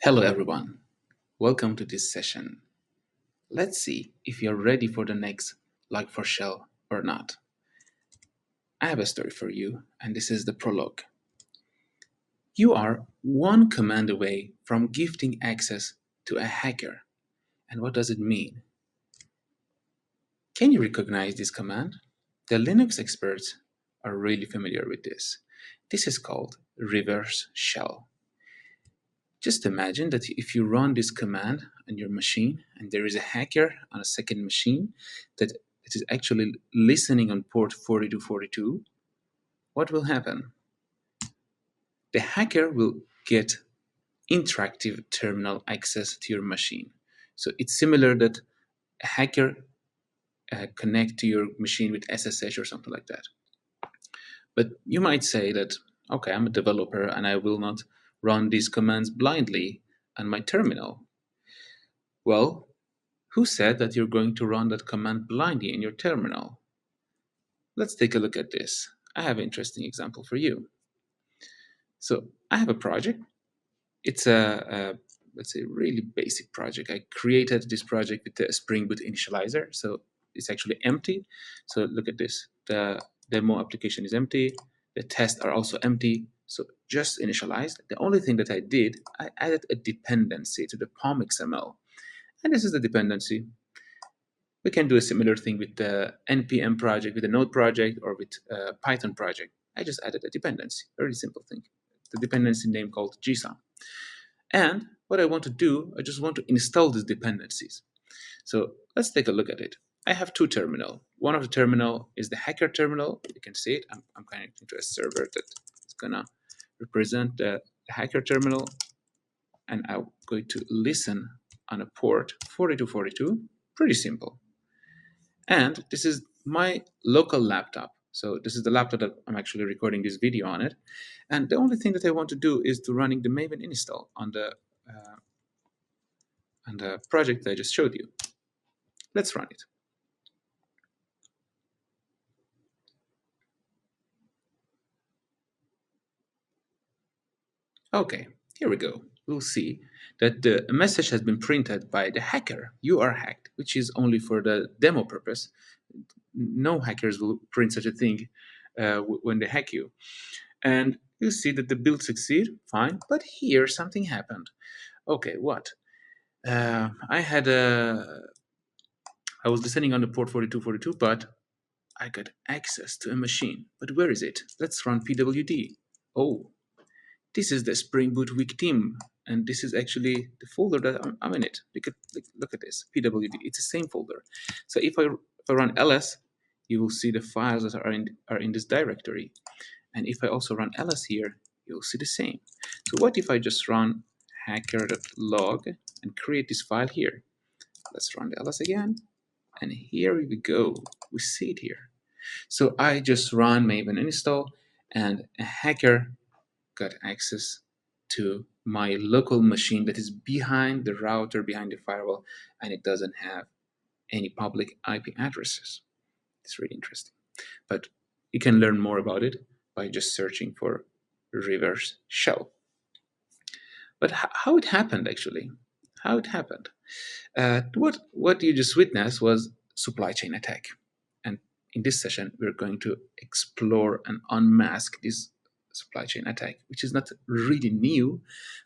Hello, everyone. Welcome to this session. Let's see if you're ready for the next Log4Shell or not. I have a story for you, and this is the prologue. You are one command away from gifting access to a hacker. And what does it mean? Can you recognize this command? The Linux experts are really familiar with this. This is called reverse shell. Just imagine that if you run this command on your machine and there is a hacker on a second machine that it is actually listening on port 4242, what will happen? The hacker will get interactive terminal access to your machine. So it's similar that a hacker connect to your machine with SSH or something like that. But you might say that, okay, I'm a developer and I will not run these commands blindly on my terminal. Well, who said that you're going to run that command blindly in your terminal? Let's take a look at this. I have an interesting example for you. So I have a project. It's a let's say really basic project. I created this project with the Spring Boot initializer. So it's actually empty. So look at this. The demo application is empty. The tests are also empty. So just initialized. The only thing that I did, I added a dependency to the POM XML. And this is the dependency. We can do a similar thing with the npm project, with a node project, or with a Python project. I just added a dependency, very simple thing. The dependency name called gsum. And what I want to do, I just want to install these dependencies. So let's take a look at it. I have two terminals. One of the terminal is the hacker terminal. You can see it. I'm connecting to a server that is gonna represent the hacker terminal, and I'm going to listen on a port 4242. Pretty simple. And this is my local laptop. So this is the laptop that I'm actually recording this video on it. And the only thing that I want to do is to running the Maven install on the project that I just showed you. Let's run it. Okay, here we go. We'll see that the message has been printed by the hacker. You are hacked, which is only for the demo purpose. No hackers will print such a thing when they hack you. And you see that the build succeed, fine. But here something happened. Okay, what? I was listening on the port 4242, but I got access to a machine. But where is it? Let's run pwd. Oh, this is the Spring Boot victim, and this is actually the folder that I'm in it. Look at this, pwd. It's the same folder. So if I run ls, you will see the files that are in this directory. And if I also run ls here, you'll see the same. So what if I just run hacker.log and create this file here? Let's run the ls again. And here we go. We see it here. So I just run Maven install, and a hacker got access to my local machine that is behind the router, behind the firewall, and it doesn't have any public IP addresses. It's really interesting. But you can learn more about it by just searching for reverse shell. But how it happened, actually? How it happened? What you just witnessed was supply chain attack. And in this session, we're going to explore and unmask this supply chain attack, which is not really new,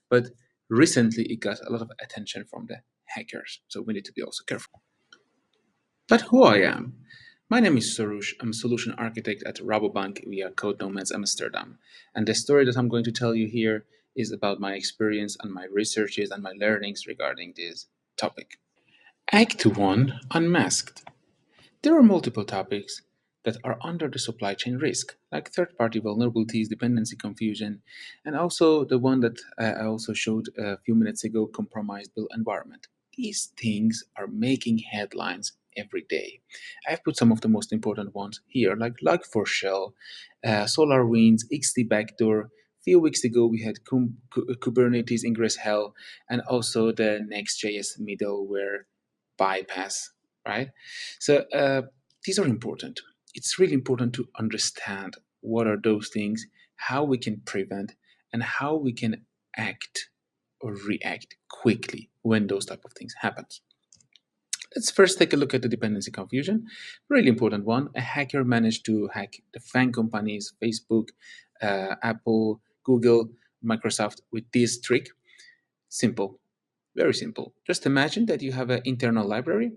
but recently it got a lot of attention from the hackers. So we need to be also careful. But who I am? My name is Soroosh. I'm a solution architect at Rabobank via Code Nomads Amsterdam. And the story that I'm going to tell you here is about my experience and my researches and my learnings regarding this topic. Act 1 Unmasked. There are multiple topics that are under the supply chain risk, like third party vulnerabilities, dependency confusion, and also the one that I also showed a few minutes ago, compromised build environment. These things are making headlines every day. I've put some of the most important ones here, like Log4Shell, SolarWinds, XT backdoor. A few weeks ago, we had Kubernetes ingress hell, and also the Next.js middleware bypass, right? So these are important. It's really important to understand what are those things, how we can prevent, and how we can act or react quickly when those type of things happen. Let's first take a look at the dependency confusion. Really important one. A hacker managed to hack the FANG companies, Facebook, Apple, Google, Microsoft with this trick. Simple, very simple. Just imagine that you have an internal library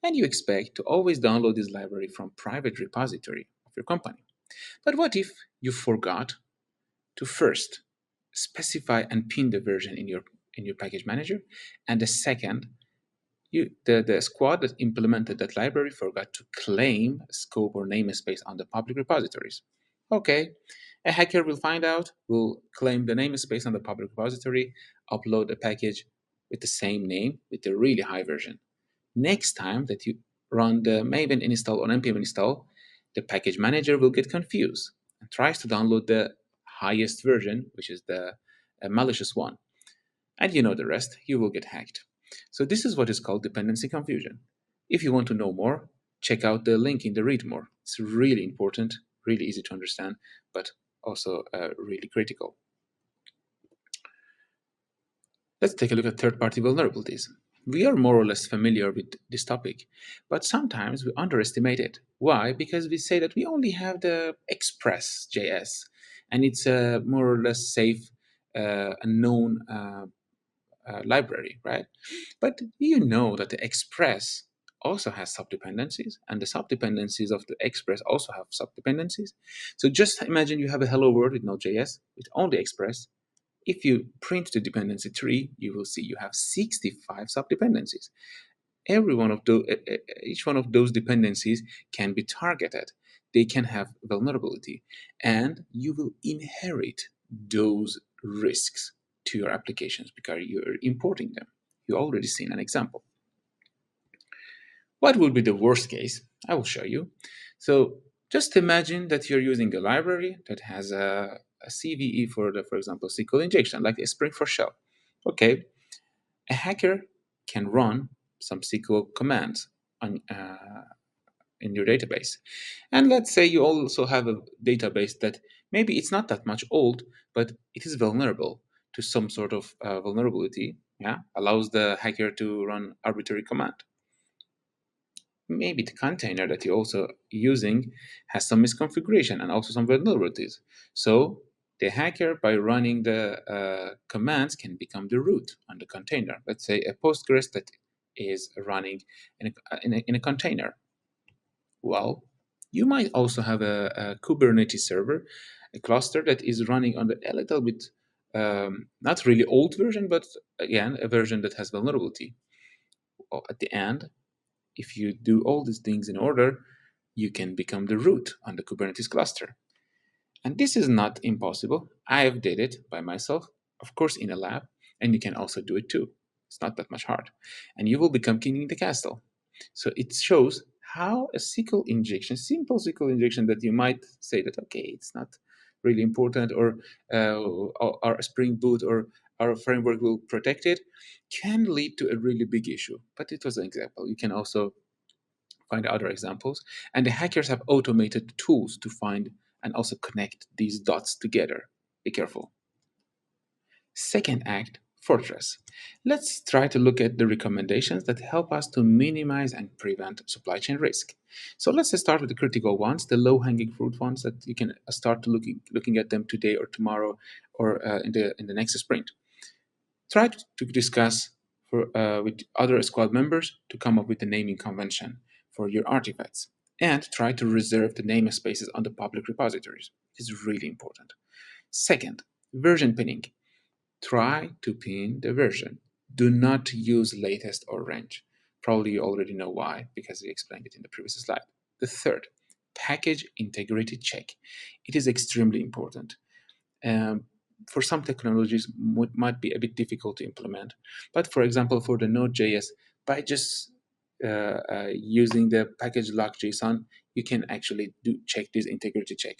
and you expect to always download this library from private repository of your company. But what if you forgot to first specify and pin the version in your package manager, and the second, the squad that implemented that library forgot to claim scope or namespace on the public repositories. Okay, a hacker will find out, will claim the namespace on the public repository, upload a package with the same name with a really high version. Next time that you run the Maven install or npm install, the package manager will get confused and tries to download the highest version, which is the malicious one. And you know the rest, you will get hacked. So this is what is called dependency confusion. If you want to know more, check out the link in the read more. It's really important, really easy to understand, but also really critical. Let's take a look at third-party vulnerabilities. We are more or less familiar with this topic, but sometimes we underestimate it. Why? Because we say that we only have the Express.js, and it's a more or less safe, known library, right? But you know that the Express also has subdependencies, and the subdependencies of the Express also have subdependencies. So just imagine you have a hello world with Node.js with only Express. If you print the dependency tree, you will see you have 65 subdependencies. Every one of those, each one of those dependencies can be targeted. They can have vulnerability, and you will inherit those risks to your applications because you're importing them. You already seen an example. What would be the worst case? I will show you. So just imagine that you're using a library that has a CVE for example, SQL injection, like a Spring for Shell. Okay, a hacker can run some SQL commands on, in your database. And let's say you also have a database that maybe it's not that much old, but it is vulnerable to some sort of vulnerability. Yeah, allows the hacker to run arbitrary command. Maybe the container that you're also using has some misconfiguration and also some vulnerabilities. So the hacker, by running the commands, can become the root on the container. Let's say a Postgres that is running in a container. Well, you might also have a Kubernetes server, a cluster that is running on a little bit, not really old version, but again, a version that has vulnerability. At the end, if you do all these things in order, you can become the root on the Kubernetes cluster. And this is not impossible. I have did it by myself, of course, in a lab, and you can also do it too. It's not that much hard. And you will become king in the castle. So it shows how a SQL injection, simple SQL injection that you might say that, okay, it's not really important, or our Spring Boot or our framework will protect it, can lead to a really big issue. But it was an example. You can also find other examples. And the hackers have automated tools to find and also connect these dots together. Be careful. Second act, Fortress. Let's try to look at the recommendations that help us to minimize and prevent supply chain risk. So let's start with the critical ones, the low-hanging fruit ones that you can start to looking at them today or tomorrow or in the next sprint. Try to discuss with other squad members to come up with a naming convention for your artifacts, and try to reserve the namespaces on the public repositories. It's really important. Second, version pinning. Try to pin the version. Do not use latest or range. Probably you already know why, because we explained it in the previous slide. The third, package integrity check. It is extremely important. Um, for some technologies, might be a bit difficult to implement. But for example, for the Node.js, by just using the package lock.json, you can actually do check this integrity check.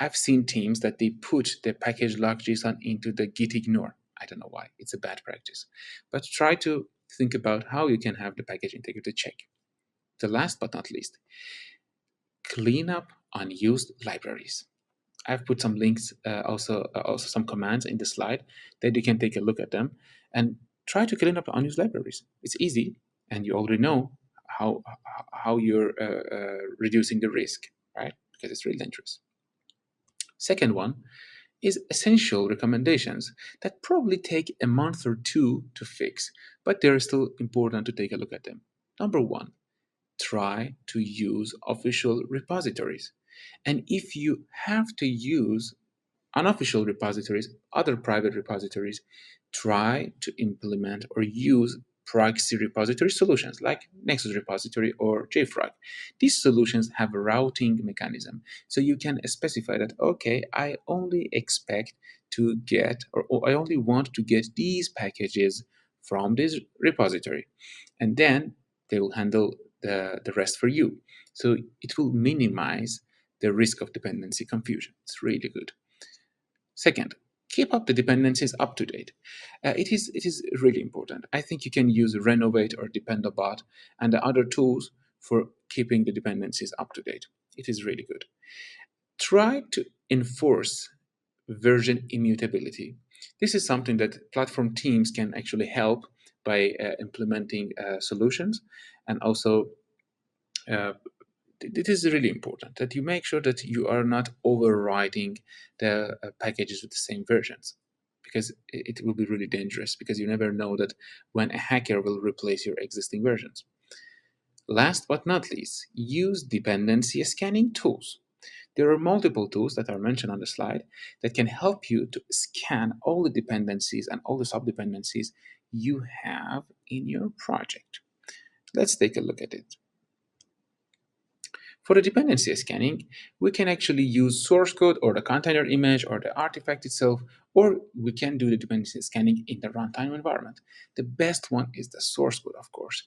I've seen teams that they put the package lock.json into the git ignore. I don't know why. It's a bad practice. But try to think about how you can have the package integrity check. The last but not least, clean up unused libraries. I've put some links, also some commands in the slide that you can take a look at them and try to clean up unused libraries. It's easy, and you already know how you're reducing the risk, right? Because it's really dangerous. Second one is essential recommendations that probably take a month or two to fix, but they're still important to take a look at them. Number one, try to use official repositories. And if you have to use unofficial repositories, other private repositories, try to implement or use proxy repository solutions like Nexus repository or JFrog. These solutions have a routing mechanism. So you can specify that, okay, I only expect to get, or I only want to get these packages from this repository. And then they will handle the rest for you. So it will minimize the risk of dependency confusion. It's really good. Second, keep up the dependencies up to date. It is really important. I think you can use Renovate or Dependabot and the other tools for keeping the dependencies up to date. It is really good. Try to enforce version immutability. This is something that platform teams can actually help by implementing solutions, and also uh, it is really important that you make sure that you are not overriding the packages with the same versions, because it will be really dangerous, because you never know that when a hacker will replace your existing versions. Last but not least, use dependency scanning tools. There are multiple tools that are mentioned on the slide that can help you to scan all the dependencies and all the sub-dependencies you have in your project. Let's take a look at it. For the dependency scanning, we can actually use source code or the container image or the artifact itself, or we can do the dependency scanning in the runtime environment. The best one is the source code, of course,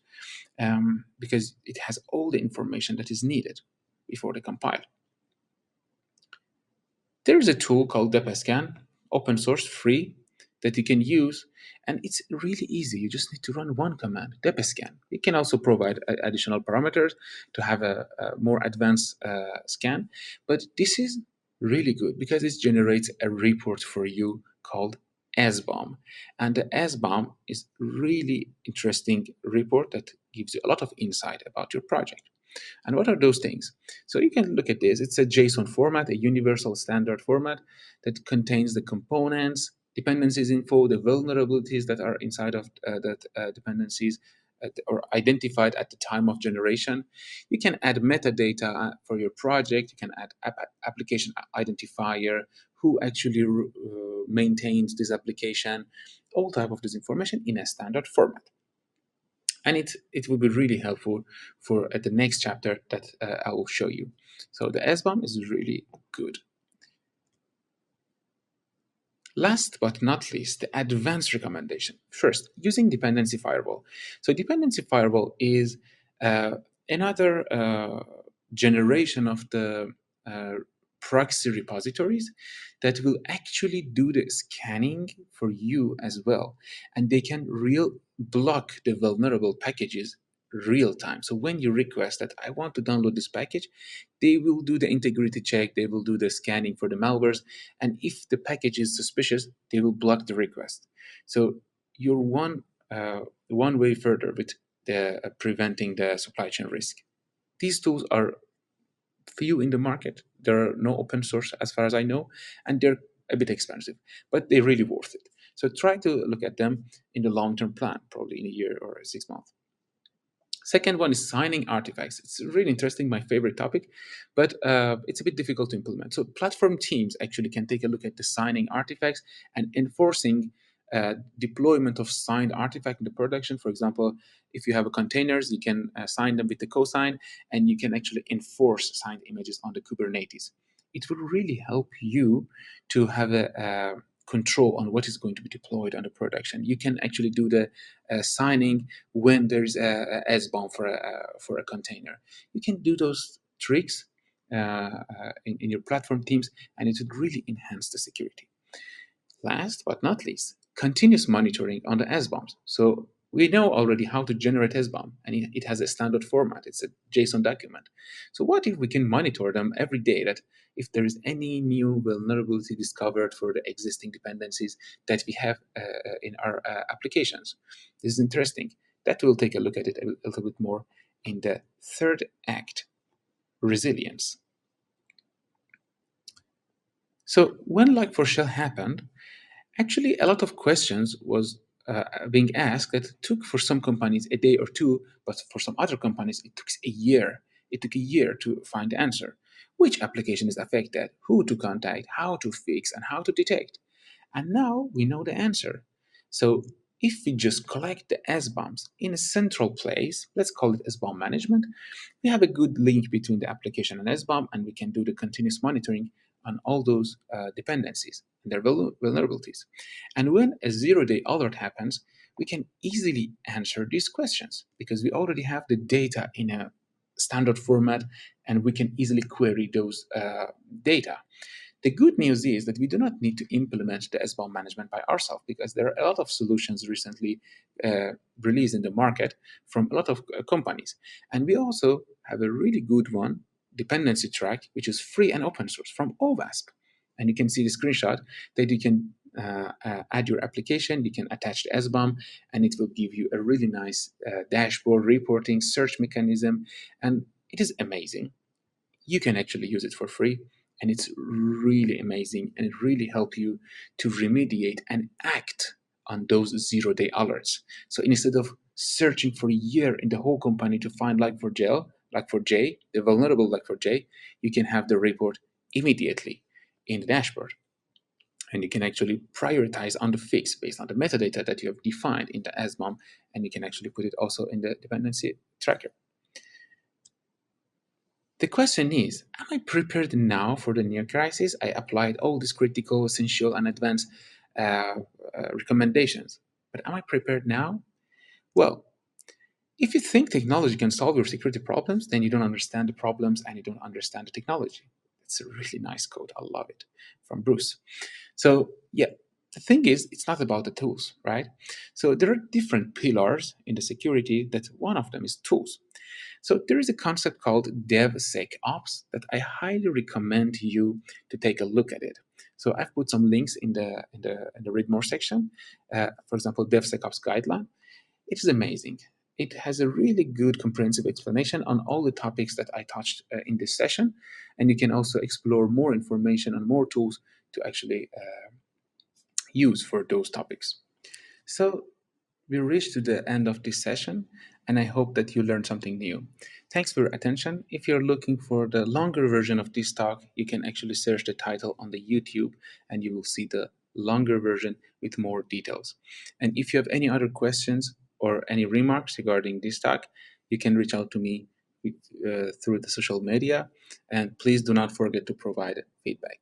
because it has all the information that is needed before they compile. There is a tool called DepScan, open source, free, that you can use, and it's really easy. You just need to run one command, DepScan. It can also provide additional parameters to have a more advanced scan, but this is really good because it generates a report for you called SBOM. And the SBOM is really interesting report that gives you a lot of insight about your project. And what are those things? So you can look at this. It's a JSON format, a universal standard format that contains the components, dependencies info, the vulnerabilities that are inside of that dependencies or identified at the time of generation. You can add metadata for your project. You can add application identifier, who actually maintains this application, all type of this information in a standard format. And it will be really helpful for the next chapter that I will show you. So the SBOM is really good. Last but not least, the advanced recommendation. First, using dependency firewall. So dependency firewall is another generation of the uh, proxy repositories that will actually do the scanning for you as well, and they can real block the vulnerable packages real time. So when you request that I want to download this package, they will do the integrity check, they will do the scanning for the malwares, and if the package is suspicious, they will block the request. So you're one way further with the preventing the supply chain risk. These tools are few in the market. There are no open source as far as I know, and they're a bit expensive, but they're really worth it. So try to look at them in the long-term plan, probably in a year or 6 months. Second one is signing artifacts. It's really interesting, my favorite topic, but it's a bit difficult to implement. So platform teams actually can take a look at the signing artifacts and enforcing deployment of signed artifact in the production. For example, if you have a containers, you can sign them with the cosign, and you can actually enforce signed images on the Kubernetes. It will really help you to have a control on what is going to be deployed on the production. You can actually do the signing when there's a SBOM for a container. You can do those tricks in your platform teams, and it would really enhance the security. Last but not least, continuous monitoring on the SBOMs. So We know already how to generate SBOM, and it has a standard format. It's a JSON document. So what if we can monitor them every day, that if there is any new vulnerability discovered for the existing dependencies that we have in our applications? This is interesting. That we'll take a look at it a little bit more in the third act, resilience. So when Log4Shell happened, actually, a lot of questions was being asked that took for some companies a day or two, but for some other companies it took a year. It took a year to find the answer. Which application is affected, who to contact, how to fix, and how to detect. And now we know the answer. So if we just collect the SBOMs in a central place, let's call it SBOM management, we have a good link between the application and SBOM, and we can do the continuous monitoring on all those dependencies and their vulnerabilities. And when a zero-day alert happens, we can easily answer these questions because we already have the data in a standard format, and we can easily query those data. The good news is that we do not need to implement the SBOM management by ourselves, because there are a lot of solutions recently released in the market from a lot of companies. And we also have a really good one, dependency track, which is free and open source from OWASP. And you can see the screenshot that you can add your application, you can attach the SBOM, and it will give you a really nice dashboard, reporting, search mechanism, and it is amazing. You can actually use it for free, and it's really amazing, and it really helps you to remediate and act on those zero-day alerts. So instead of searching for a year in the whole company to find Log4j, the vulnerable Log4j, you can have the report immediately in the dashboard. And you can actually prioritize on the fix based on the metadata that you have defined in the SBOM, and you can actually put it also in the dependency tracker. The question is, am I prepared now for the near crisis? I applied all these critical, essential, and advanced recommendations. But am I prepared now? Well, if you think technology can solve your security problems, then you don't understand the problems and you don't understand the technology. It's a really nice quote. I love it, from Bruce. So, yeah, the thing is, it's not about the tools, right? So there are different pillars in the security, that one of them is tools. So there is a concept called DevSecOps that I highly recommend you to take a look at it. So I've put some links in the read more section. For example, DevSecOps guideline. It is amazing. It has a really good comprehensive explanation on all the topics that I touched in this session, and you can also explore more information and more tools to actually use for those topics. So we reached to the end of this session, and I hope that you learned something new. Thanks for your attention. If you're looking for the longer version of this talk, you can actually search the title on the YouTube, and you will see the longer version with more details. And if you have any other questions or any remarks regarding this talk, you can reach out to me through the social media, and please do not forget to provide feedback.